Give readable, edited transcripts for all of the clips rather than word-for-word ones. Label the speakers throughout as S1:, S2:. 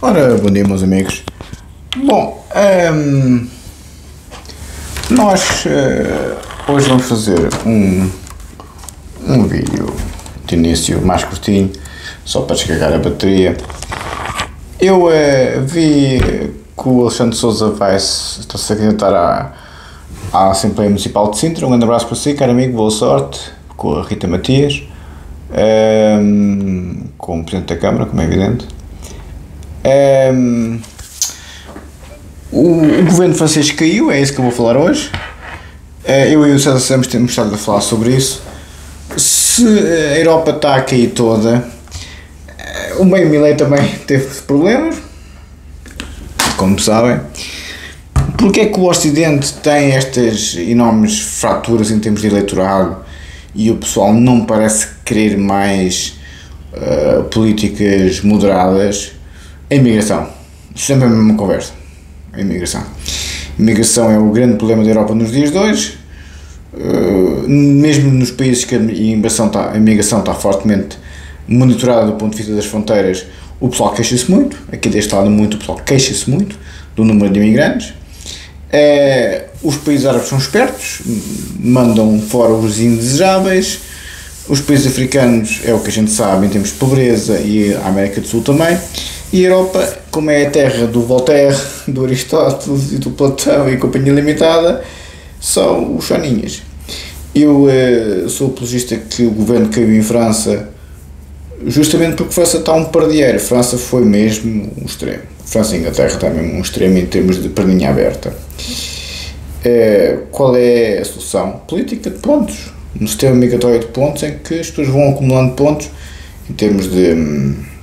S1: Ora, bom dia, meus amigos. Bom, nós hoje vamos fazer um vídeo de início mais curtinho, só para descarregar a bateria. Eu vi que o Alexandre Sousa está-se a candidatar à Assembleia Municipal de Sintra. Um grande abraço para si, caro amigo, boa sorte, com a Rita Matias, como Presidente da Câmara, como é evidente. O governo francês caiu, é isso que eu vou falar hoje. Eu e o César Samos temos estado a falar sobre isso. Se a Europa está a cair toda, o meio Milei também teve problemas, como sabem. Porque é que o Ocidente tem estas enormes fraturas em termos de eleitorado e o pessoal não parece querer mais políticas moderadas? A imigração. Sempre a mesma conversa. A imigração. A imigração é o grande problema da Europa nos dias de hoje. Mesmo nos países que a imigração está fortemente monitorada do ponto de vista das fronteiras, o pessoal queixa-se muito. Aqui deste lado muito, o pessoal queixa-se muito do número de imigrantes. Os países árabes são espertos, mandam fora os indesejáveis. Os países africanos é o que a gente sabe em termos de pobreza, e a América do Sul também. E a Europa, como é a terra do Voltaire, do Aristóteles e do Platão e companhia limitada, são os choninhas. Eu sou apologista que o governo caiu em França justamente porque a França está um pardieiro. A França foi mesmo um extremo. A França e a Inglaterra está mesmo um extremo em termos de perninha aberta. Qual é a solução? Política de pontos. No sistema migratório de pontos, em que as pessoas vão acumulando pontos em termos de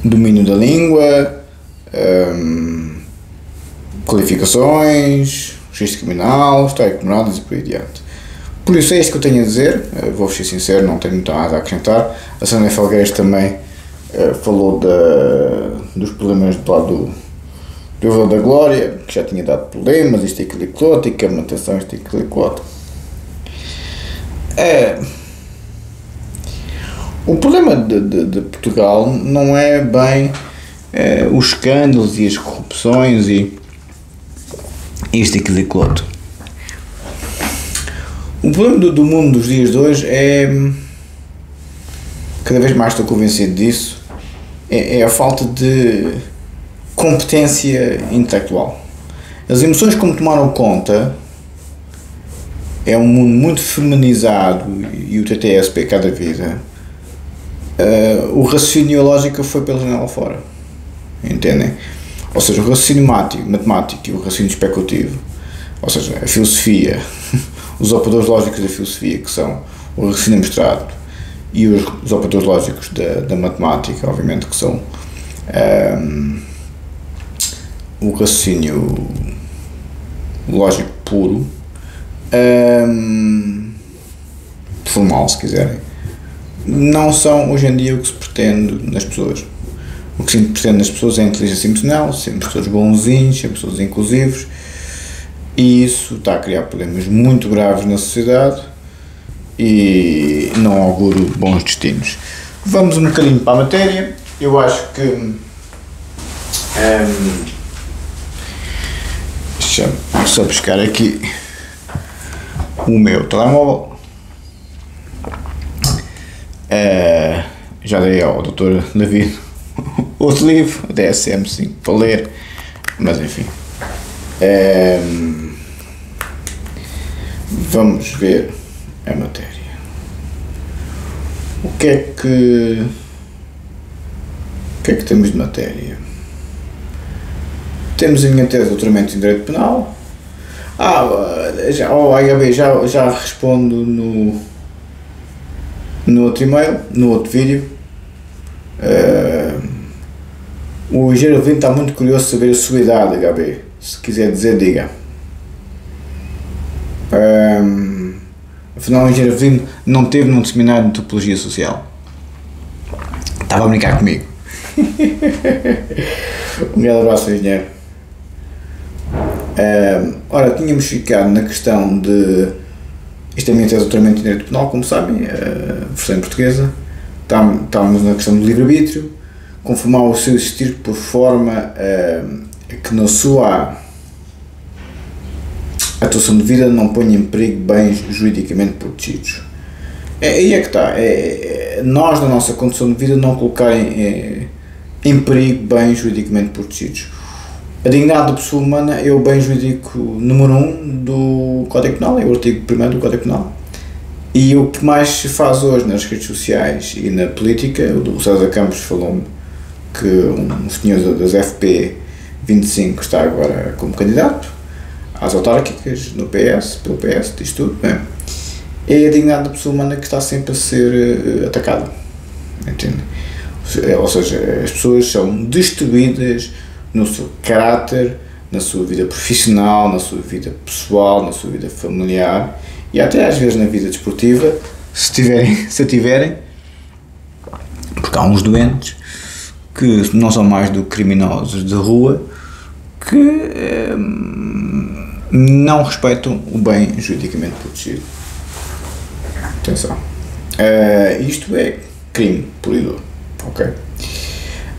S1: domínio da língua, qualificações, registro criminal, história criminal e por aí adiante. Por isso é isto que eu tenho a dizer. Vou ser sincero, não tenho muito mais a acrescentar. A Sandra Felgueiras também falou dos problemas do lado do Vila da Glória, que já tinha dado problemas, isto e aquilo e outro, e que a manutenção isto e aquilo e outro. O problema de Portugal não é bem os escândalos e as corrupções e isto e aquilo e outro. O problema do mundo dos dias de hoje cada vez mais estou convencido disso, é a falta de competência intelectual. As emoções, como tomaram conta, é um mundo muito feminizado, e o TTSP cada vida, o raciocínio e a lógica foi pela janela fora, entendem? Ou seja, o raciocínio matemático e o raciocínio especulativo, ou seja, a filosofia, os operadores lógicos da filosofia, que são o raciocínio abstrato, e os operadores lógicos da matemática, obviamente, que são o raciocínio lógico puro, formal, se quiserem, não são hoje em dia o que se pretende nas pessoas. O que se pretende nas pessoas é a inteligência emocional, serem pessoas bonzinhos, serem pessoas inclusivos, e isso está a criar problemas muito graves na sociedade e não auguro bons destinos. Vamos um bocadinho para a matéria. Eu acho que deixa-me só buscar aqui o meu telemóvel. Já dei ao Dr. David outro livro, DSM-5, para ler, mas enfim. Vamos ver a matéria. O que é que temos de matéria? Temos a minha tese de doutoramento em Direito Penal. HB, já respondo no outro e-mail, no outro vídeo. O Geraldino está muito curioso de saber a sua idade, HB. Se quiser dizer, diga. Afinal, o engenheiro Avelino não teve num seminário de topologia social. Estava a brincar comigo. Um grande abraço, engenheiro. Ora, tínhamos ficado na questão de... Isto é a minha tese de doutoramento em Direito Penal, como sabem. versão portuguesa, estamos na questão do livre-arbítrio, conformar o seu existir por forma que na sua atuação de vida não ponha em perigo bens juridicamente protegidos. Aí é que está, nós na nossa condição de vida não colocar em perigo bens juridicamente protegidos. A dignidade da pessoa humana é o bem jurídico número 1 do Código Penal, é o artigo 1º do Código Penal. E o que mais se faz hoje nas redes sociais e na política, o César Campos falou-me que um senhor das FP25 está agora como candidato às autárquicas no PS, pelo PS, diz tudo, não é? É a dignidade da pessoa humana que está sempre a ser atacada, entende? Ou seja, as pessoas são destruídas no seu caráter, na sua vida profissional, na sua vida pessoal, na sua vida familiar e até às vezes na vida desportiva, se tiverem, porque há uns doentes que não são mais do que criminosos de rua que não respeitam o bem juridicamente protegido. Atenção, isto é crime puro e duro, ok?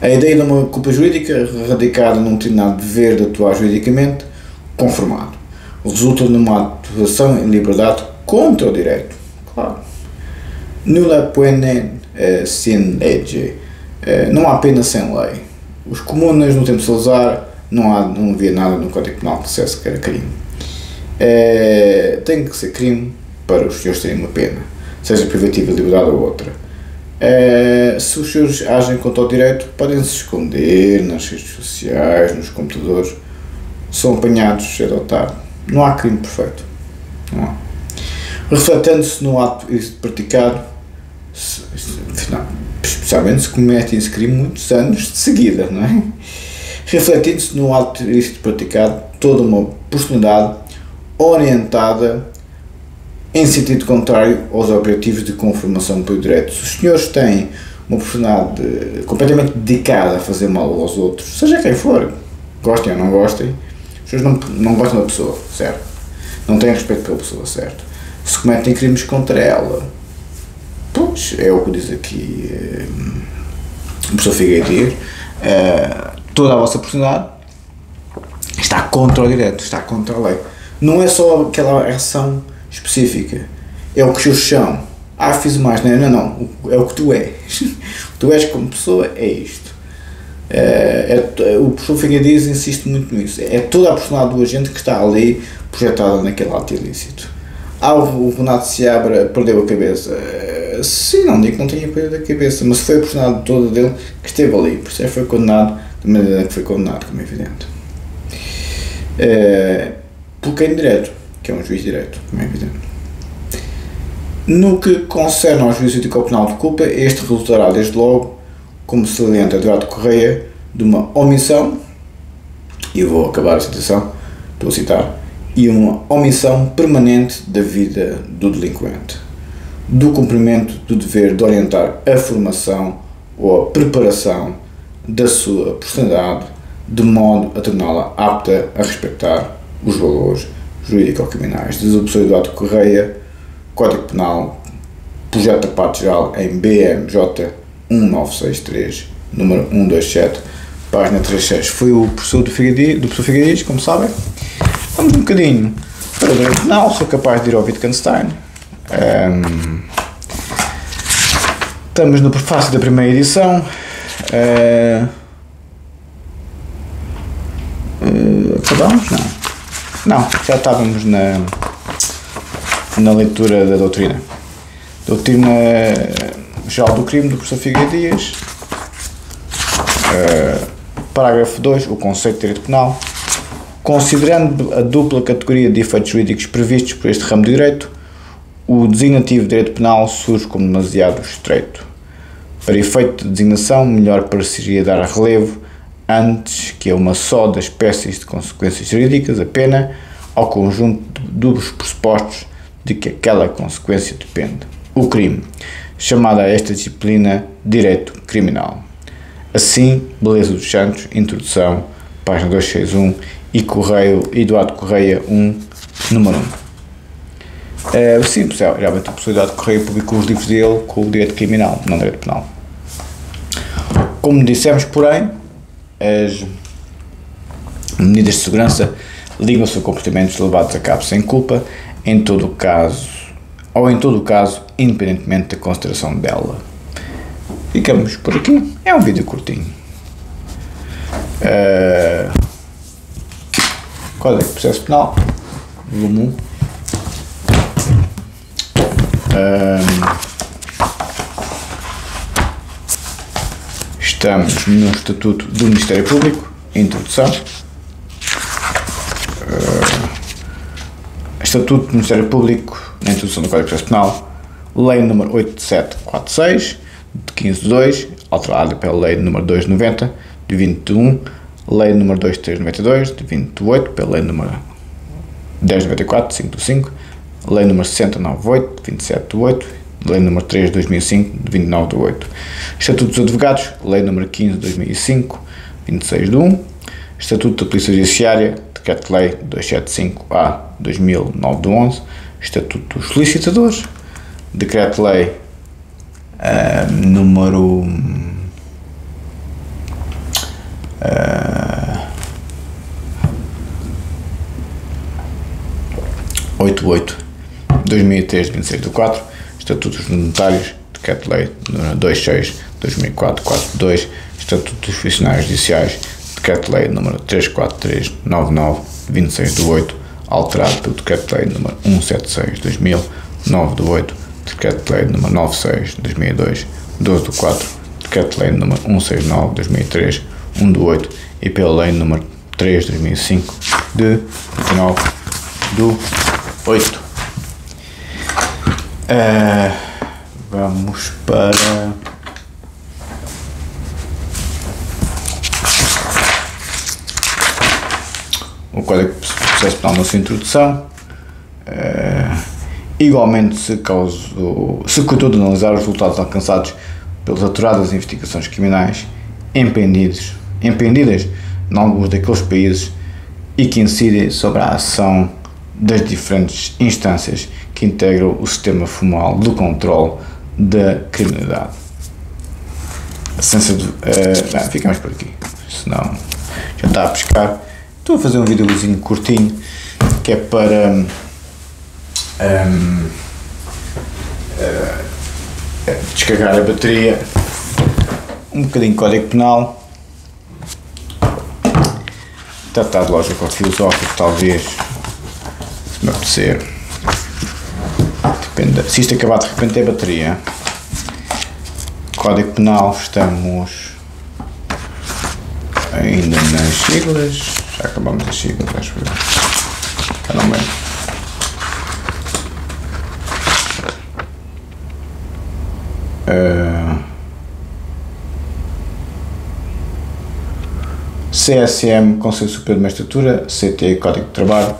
S1: A ideia de uma culpa jurídica radicada num determinado dever de atuar juridicamente conformado resulta numa atuação em liberdade contra o direito, claro. Nulla poene sin legge, não há pena sem lei. Os comunas no tempo de Salazar não havia nada no Código Penal que dissesse que era crime. Tem que ser crime para os senhores terem uma pena, seja privativa de liberdade ou outra. Se os senhores agem contra o direito, podem se esconder nas redes sociais, nos computadores, são apanhados cedo ou tarde. Não há crime perfeito, não há. Refletendo-se no ato praticado, especialmente se comete esse crime muitos anos de seguida, não é? Refletindo-se no ato praticado, toda uma personalidade orientada em sentido contrário aos objetivos de conformação pelo direito. Se os senhores têm uma personalidade completamente dedicada a fazer mal aos outros, seja quem for, gostem ou não gostem, os senhores não gostam da pessoa, certo? Não têm respeito pela pessoa, certo? Se cometem crimes contra ela, pois, é o que diz aqui o professor Figueiredo Dias, toda a vossa personalidade está contra o direito, está contra a lei. Não é só aquela ação específica, é o que os senhores são. Fiz mais, não, é o que tu és. Tu és como pessoa, é isto. O professor Figueiredo Dias insiste muito nisso, é toda a personalidade do agente que está ali projetada naquele ato ilícito. O Renato Seabra perdeu a cabeça. Sim, não digo que não tenha perdido a cabeça, mas foi a personalidade toda dele que esteve ali, por isso foi condenado da maneira que foi condenado, como é evidente. Por quem de direito, que é um juiz de direito, como é evidente. No que concerne ao juízo de penal de culpa, este resultará desde logo, como salienta Eduardo Correia, de uma omissão, e eu vou acabar a citação, estou a citar, e uma omissão permanente da vida do delinquente, do cumprimento do dever de orientar a formação ou a preparação da sua personalidade, de modo a torná-la apta a respeitar os valores jurídico-criminais. Diz o professor Eduardo Correia, Código Penal, projeto da parte geral em BMJ 1963, número 127, página 36. Foi o professor do professor Figueiredo, como sabem. Vamos um bocadinho para o direito penal, sou capaz de ir ao Wittgenstein. Estamos no prefácio da primeira edição. Acabamos? Não, já estávamos na leitura da doutrina. Doutrina geral do crime do professor Figueiredo Dias. Parágrafo 2, o conceito de direito penal. Considerando a dupla categoria de efeitos jurídicos previstos por este ramo de direito, o designativo de direito penal surge como demasiado estreito. Para efeito de designação, melhor pareceria dar relevo, antes que a uma só das espécies de consequências jurídicas, a pena, ao conjunto dos pressupostos de que aquela consequência depende. O crime, chamada a esta disciplina direito criminal. Assim, Beleza dos Santos, introdução, página 261, e Eduardo Correia 1, número 1. Sim, realmente a possibilidade de correr publicou os livros dele com o direito criminal, não o direito penal. Como dissemos, porém, as medidas de segurança ligam-se a comportamentos levados a cabo sem culpa, em todo o caso, independentemente da consideração dela. Ficamos por aqui. É um vídeo curtinho. Código de Processo Penal, volume 1. Estamos no Estatuto do Ministério Público, introdução. Estatuto do Ministério Público, na introdução do Código de Processo Penal, Lei nº 8746, de 15/2, alterada pela Lei nº 290, de 20/1, Lei nº 2392, de 20/8, pela Lei nº 1094, de 5/5, Lei nº 6098, de 27/8, Lei nº 3 de 2005, de 29/8. Estatuto dos Advogados, Lei nº 15 de 2005, 26/1. Estatuto da Polícia Judiciária, Decreto-Lei 275-A 2009/11. Estatuto dos Solicitadores, Decreto-Lei número 88/2003, 26/4. Estatuto dos Notários, Decreto-Lei número 26/2004-42. Estatuto dos Funcionários Judiciais, Decreto-Lei número 34399, 26/8, alterado pelo Decreto-Lei número 176/2000, 9/8, Decreto-Lei número 96/2002, 12/4, Decreto-Lei número 169/2003, 1/8 e pela Lei número 3/2005, de 29/8. Vamos para o Código de Processo Penal na sua introdução. Igualmente se cuidou de analisar os resultados alcançados pelas aturadas investigações criminais empreendidas em alguns daqueles países e que incidem sobre a ação das diferentes instâncias que integram o sistema formal de controle da criminalidade. Ficamos por aqui, senão já está a pescar. Estou a fazer um videozinho curtinho que é para descarregar a bateria, um bocadinho de Código Penal, tratado lógico ou filosófico, talvez, se me apetecer. Depende, se isto acabar de repente é bateria. Código Penal, estamos ainda nas siglas, já acabamos as siglas, acho eu. Já não lembro. CSM, Conselho Superior de Magistratura, CT, Código de Trabalho,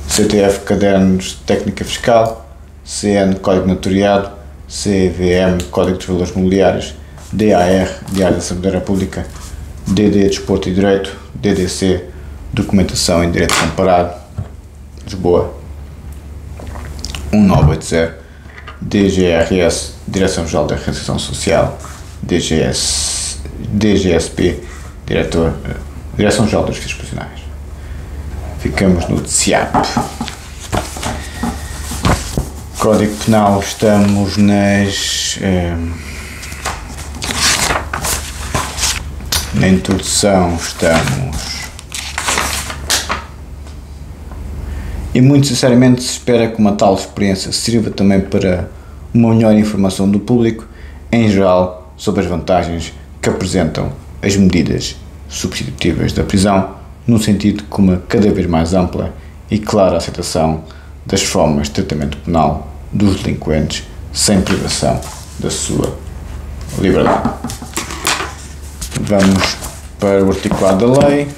S1: CTF, Cadernos de Técnica Fiscal, CN, Código Notariado, CVM, Código dos Valores Mobiliários, DAR, Diário da Assembleia da República, DD, Desporto e Direito, DDC, Documentação em Direito Comparado, Lisboa, 1980, DGRS, Direção-Geral da Reinserção Social, DGSP, Direção-Geral dos Fiscais Profissionais. Ficamos no DCIAP. Código Penal, estamos na introdução, e muito sinceramente se espera que uma tal experiência sirva também para uma melhor informação do público, em geral, sobre as vantagens que apresentam as medidas substitutivas da prisão, no sentido de uma cada vez mais ampla e clara aceitação das formas de tratamento penal dos delinquentes sem privação da sua liberdade. Vamos para o articulado da lei.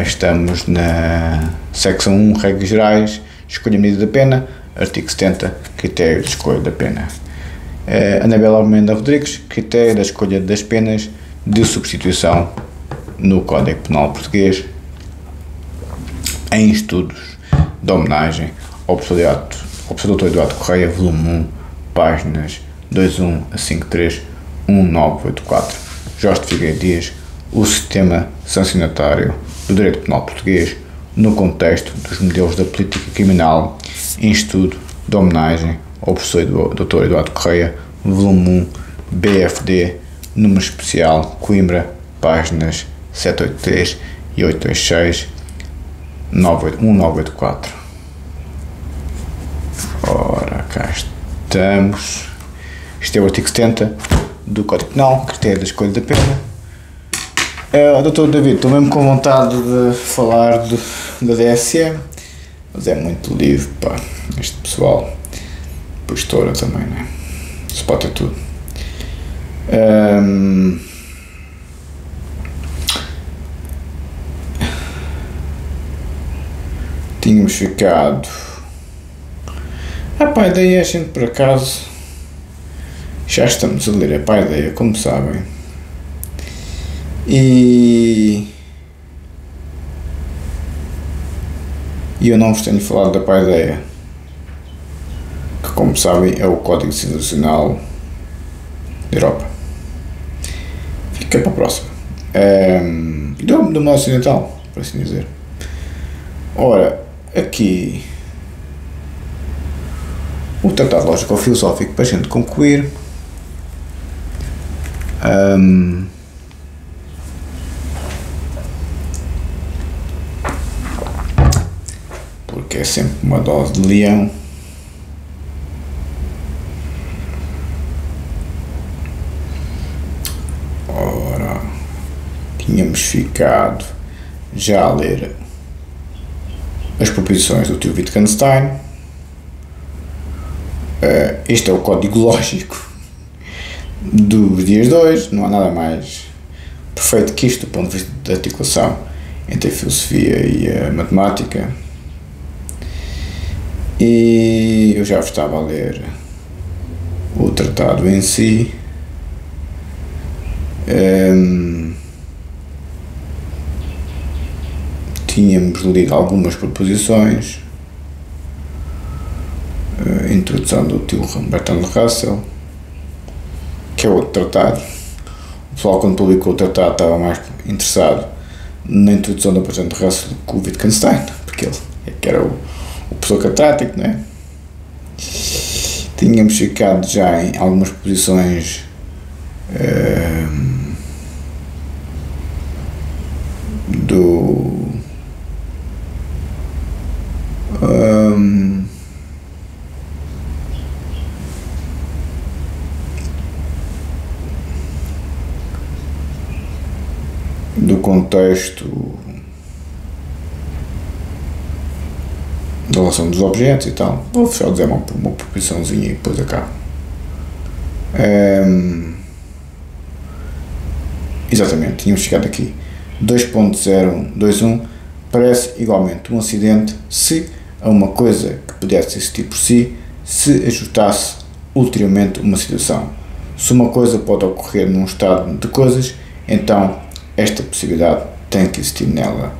S1: Estamos na secção 1, regras gerais, escolha a medida da pena, artigo 70, critério de escolha da pena. Anabela Almeida Rodrigues, critério da escolha das penas de substituição no Código Penal Português. em estudos de homenagem ao professor Dr. Eduardo Correia, volume 1, páginas 21 a 53, 1984. Jorge de Figueiredo Dias, o sistema sancionatório do direito penal português no contexto dos modelos da política criminal, em estudo de homenagem ao professor Dr. Eduardo Correia, volume 1, BFD, número especial, Coimbra, páginas 783 e 826, 1984. Ora, cá estamos. Este é o artigo 70 do Código Penal, critério da escolha da pena. Dr. David, estou mesmo com vontade de falar da DSE, mas é muito livre, pá, este pessoal, postura também, né? Se pode ter tudo. Tínhamos ficado. Pá, a ideia, a gente por acaso já estamos a ler a paideia, como sabem, e eu não vos tenho falado da paideia, que, como sabem, é o Código Civil da Europa. Fica para a próxima. Do mundo ocidental, por assim dizer. Ora, aqui o tratado lógico-filosófico, para a gente concluir. Porque é sempre uma dose de leão. Ora, tínhamos ficado já a ler as proposições do tio Wittgenstein. Este é o código lógico dos dias de hoje. Não há nada mais perfeito que isto do ponto de vista da articulação entre a filosofia e a matemática. E eu já estava a ler o tratado em si. Tínhamos lido algumas proposições, a introdução do tio Bertrand Russell, que é outro tratado. O pessoal, quando publicou o tratado, estava mais interessado na introdução do Bertrand Russell que o Wittgenstein, porque ele é que era o professor catrático, não é? Tínhamos ficado já em algumas proposições do contexto da relação dos objetos e tal. Vou só dizer uma proposiçãozinha e depois acabo. Exatamente, tínhamos chegado aqui. 2.021 parece igualmente um acidente se a uma coisa que pudesse existir por si se ajustasse ulteriormente uma situação. Se uma coisa pode ocorrer num estado de coisas, então esta possibilidade tem que existir nela.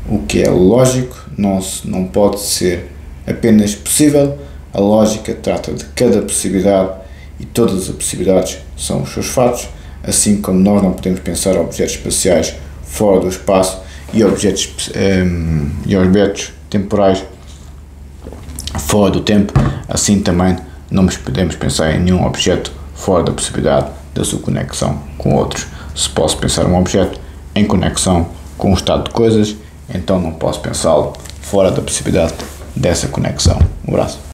S1: O que é lógico não pode ser apenas possível. A lógica trata de cada possibilidade e todas as possibilidades são os seus fatos, assim como nós não podemos pensar objetos espaciais fora do espaço e objetos temporais fora do tempo, assim também não podemos pensar em nenhum objeto fora da possibilidade da sua conexão com outros. Se posso pensar um objeto em conexão com um estado de coisas, então não posso pensá-lo fora da possibilidade dessa conexão. Um abraço.